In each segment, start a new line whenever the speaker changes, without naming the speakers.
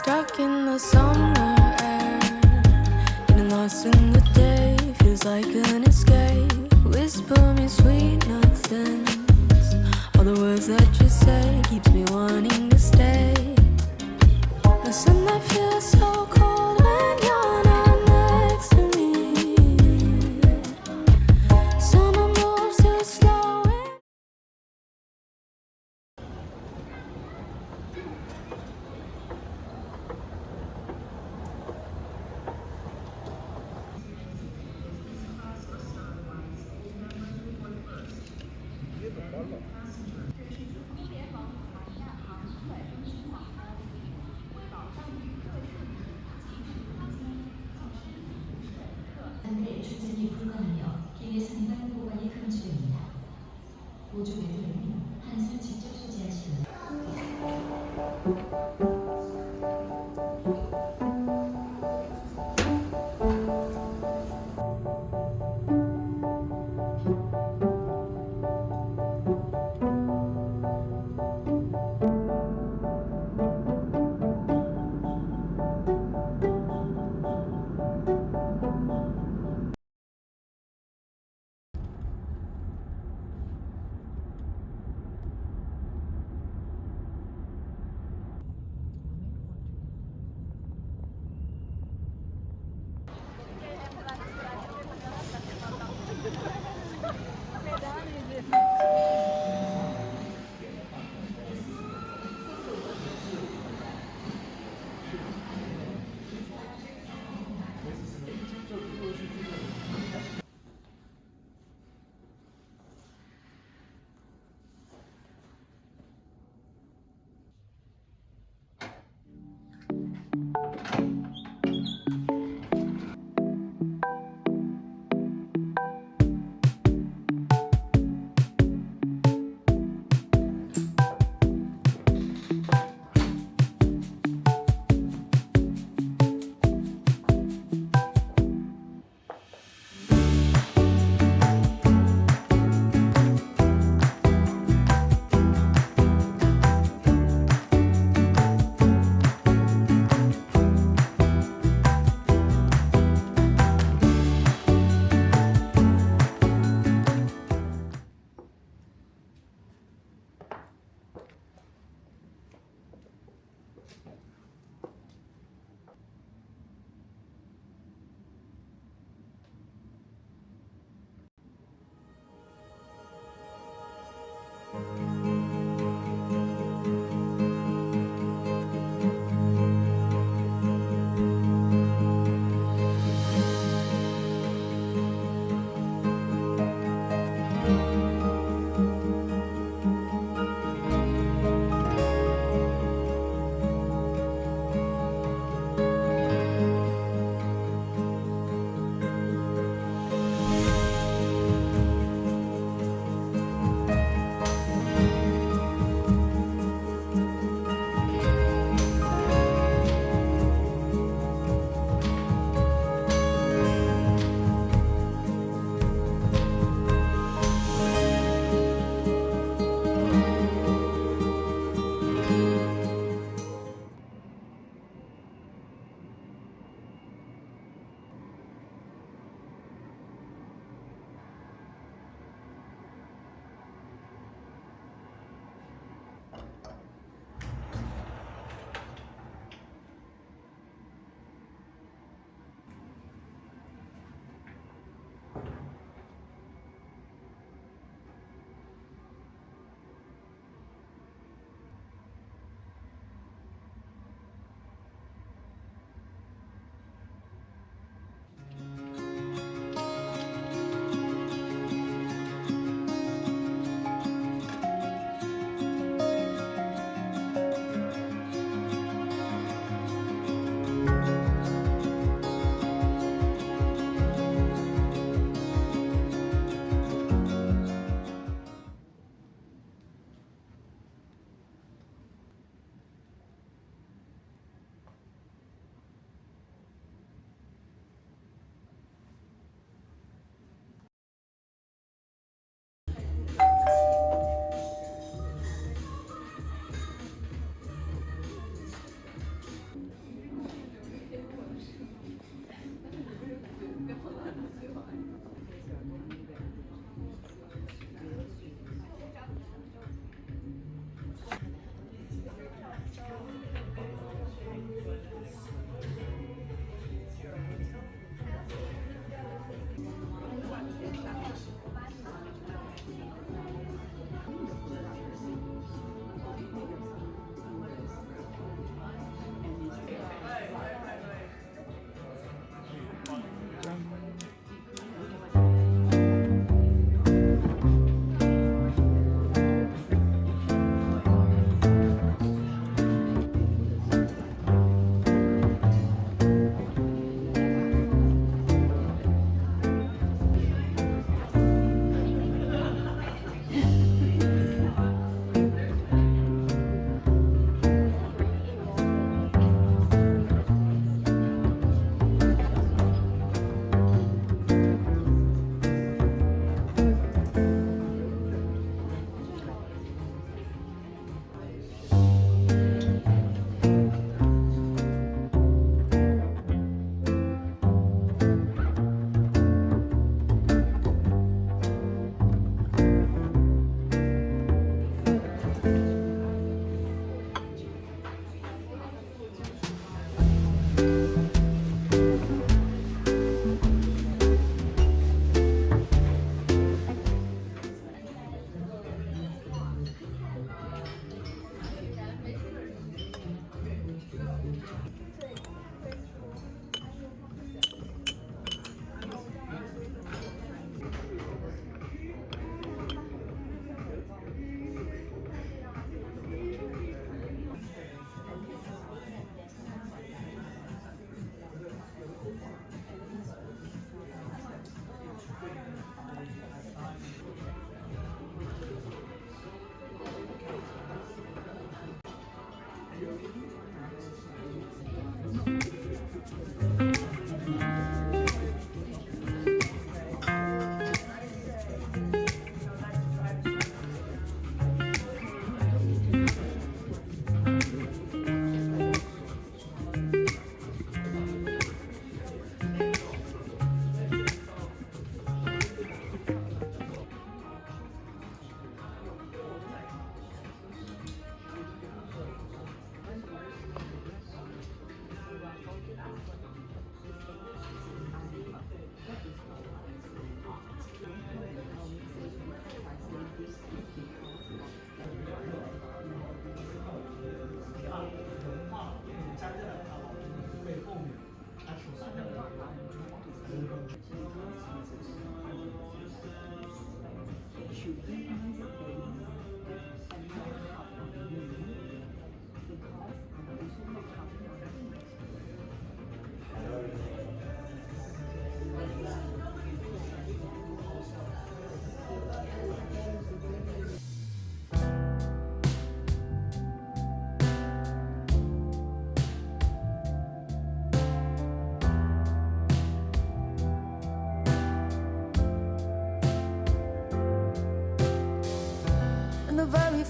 stuck in the summer air, getting lost in the day, feels like an escape. Whisper me sweet nothings, all the words that you say keeps me wanting to stay. The sunlight feels so cold when you're not next to me. Summer moves too slow and
사람들의 출전이 불가하며 기내 상반 보관이 금지됩니다. 우주 배터리는 항상 직접 소지하시고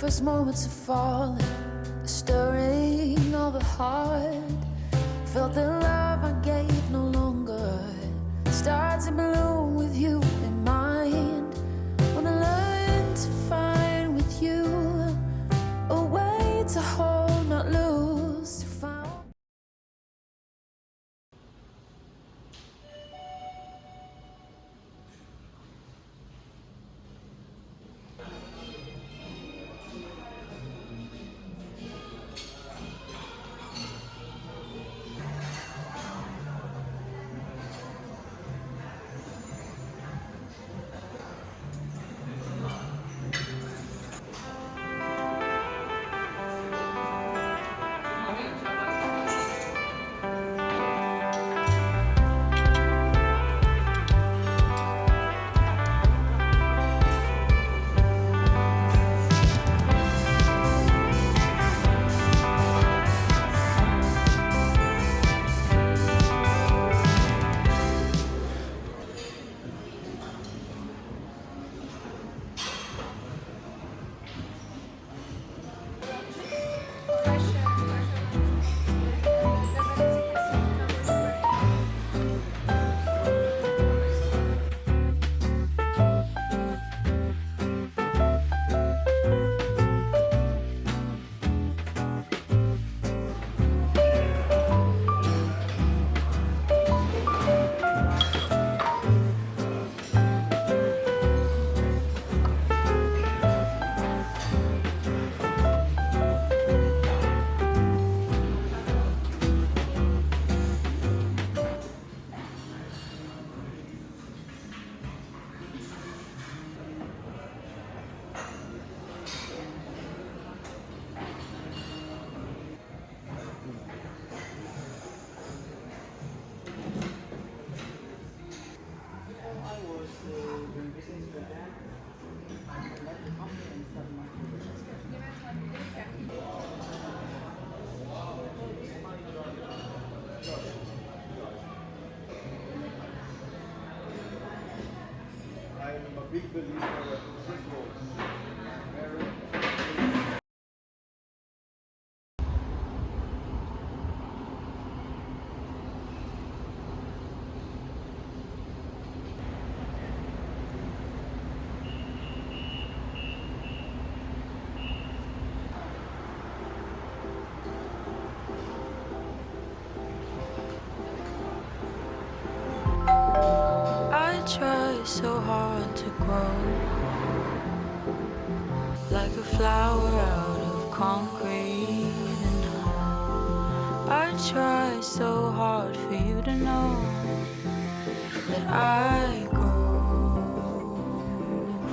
first moments of falling, the stirring of the heart. Felt the love I gave no longer started to bloom with you in mind. Wanna learn to find with you a way to hold, not lose, to find.
I'm a big believer of this role.
I try so hard to grow like a flower out of concrete, and I try so hard for you to know that I go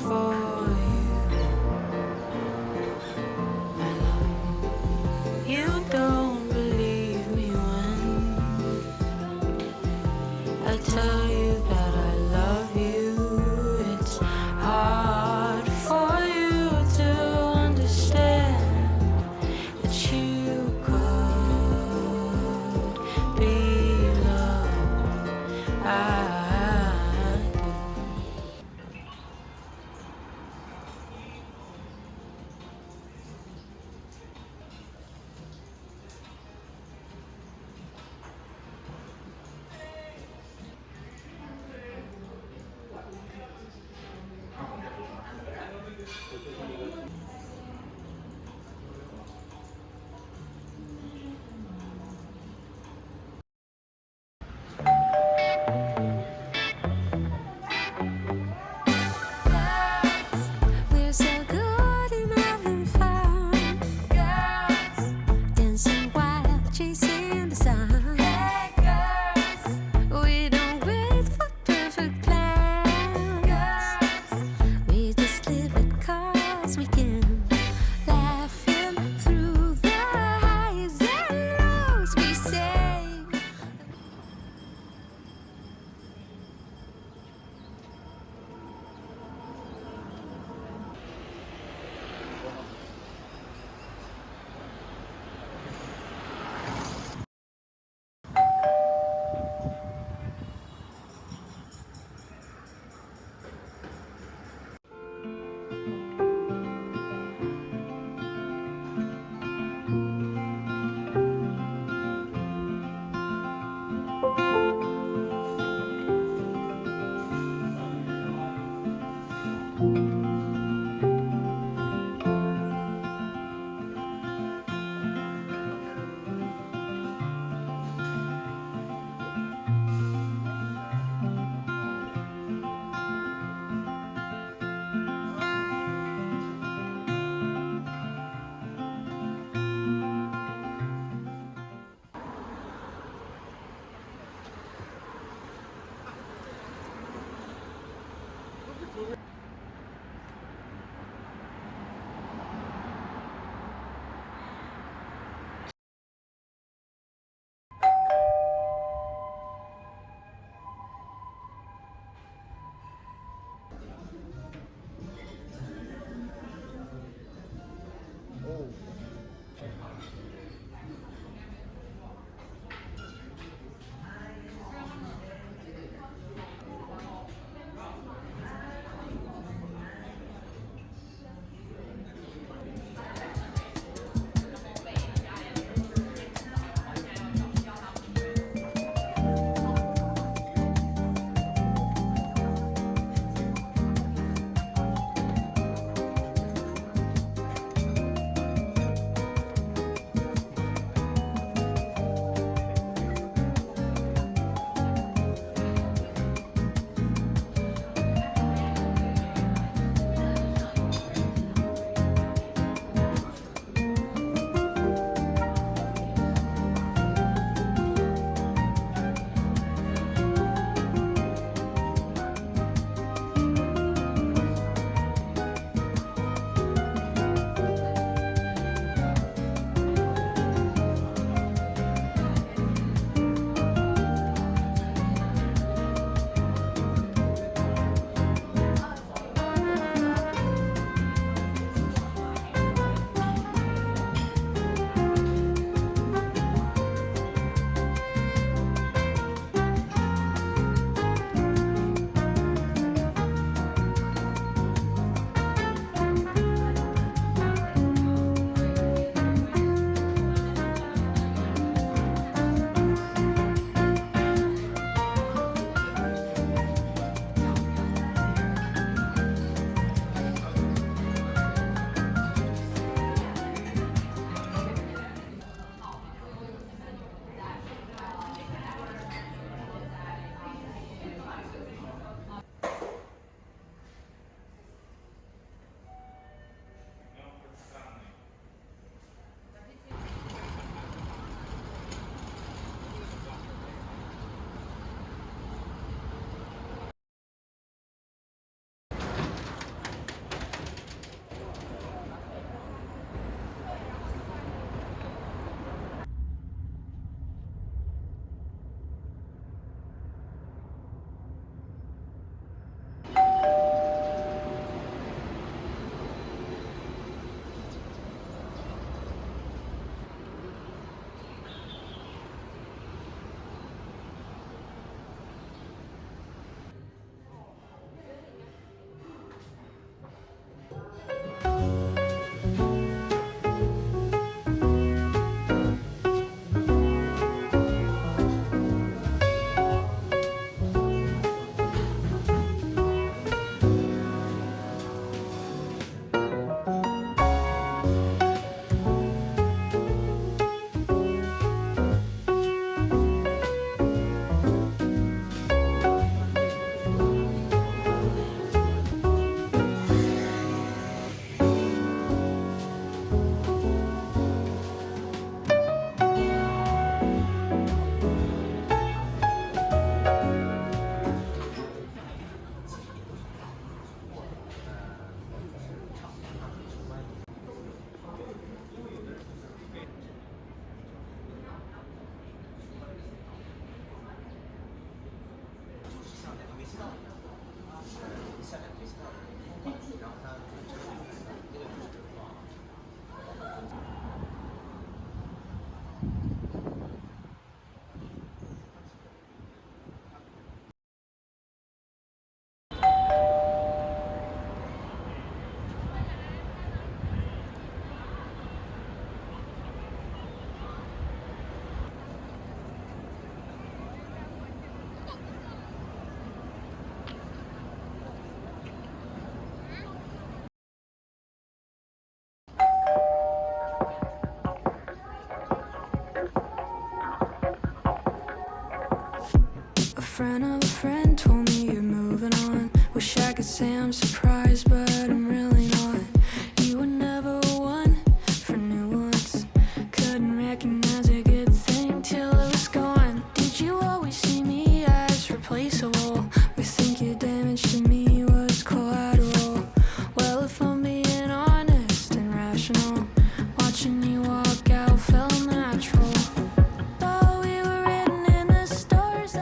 for you, my love. You don't believe me when I tell you that I love you. It's hard for you to understand that you could be loved. I do. friend of a friend told me you're moving on. Wish I could say I'm surprised, but I'm really not. You were never one for new ones. Couldn't recognize a good thing till it was gone. Did you always see me as replaceable? We think your damage to me was collateral. Well, if I'm being honest and rational, watching you walk out felt natural. Thought we were written in the stars.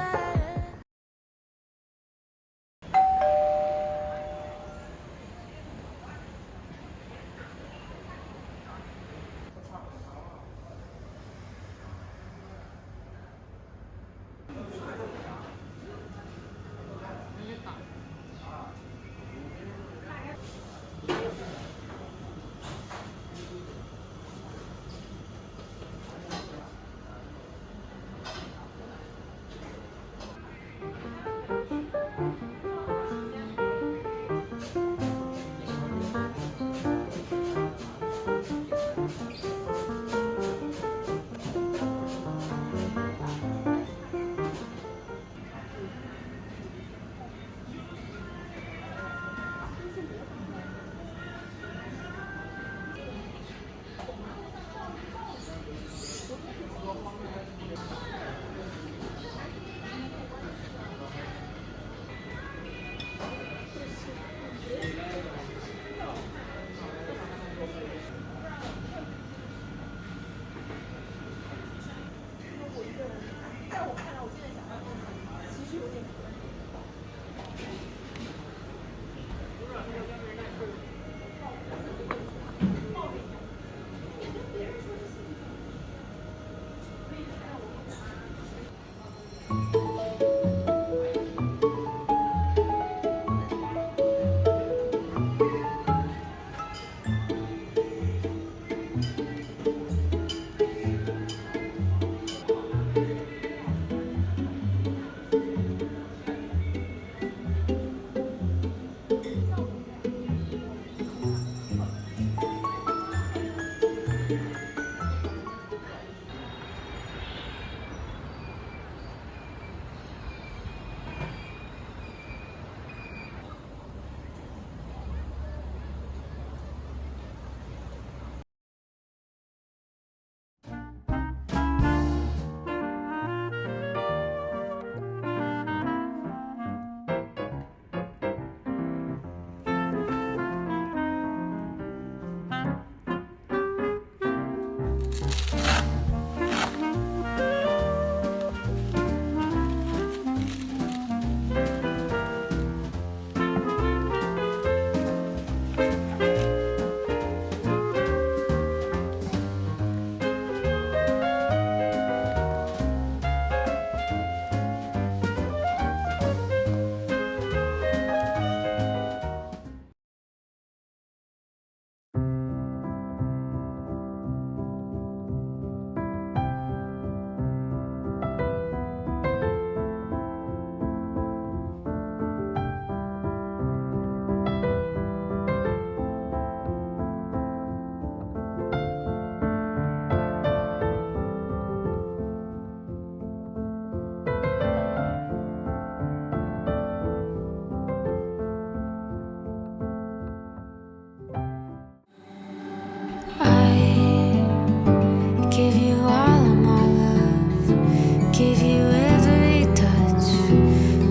Give you all of my love, give you every touch,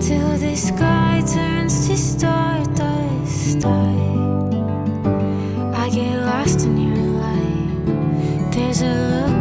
till the sky turns to stardust. I get lost in your light. There's a look